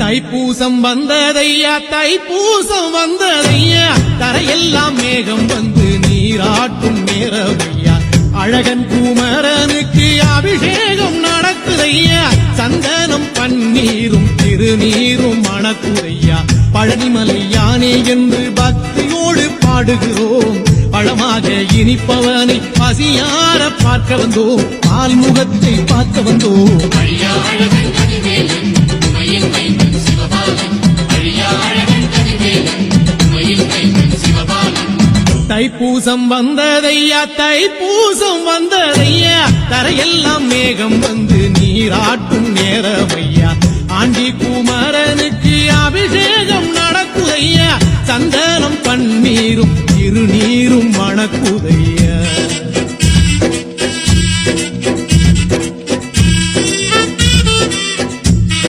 தைப்பூசம் வந்ததையா தைப்பூசம் வந்ததையா தரையெல்லாம் மேகம் வந்து நீராட்டும் நேரமையா அழகன் குமரனுக்கு அபிஷேகம் நடக்குதையா சந்தனம் பன்னீரும் திருநீரும் மணக்குதையா பழனிமலை யானே என்று பக்தியோடு பாடுகிறோம் பழமாக இனிப்பவனை பசியார பார்க்க வந்தோம் ஆல்முகத்தை பார்க்க வந்தோம் தைப்பூசம் வந்ததையா தைப்பூசம் வந்ததையா தரையெல்லாம் மேகம் வந்து நீராட்டும் நேரமையா ஆண்டி குமரனுக்கு அபிஷேகம் நடக்குதையா சந்தனம் பன்னீரும் திருநீரும் மணக்குதையா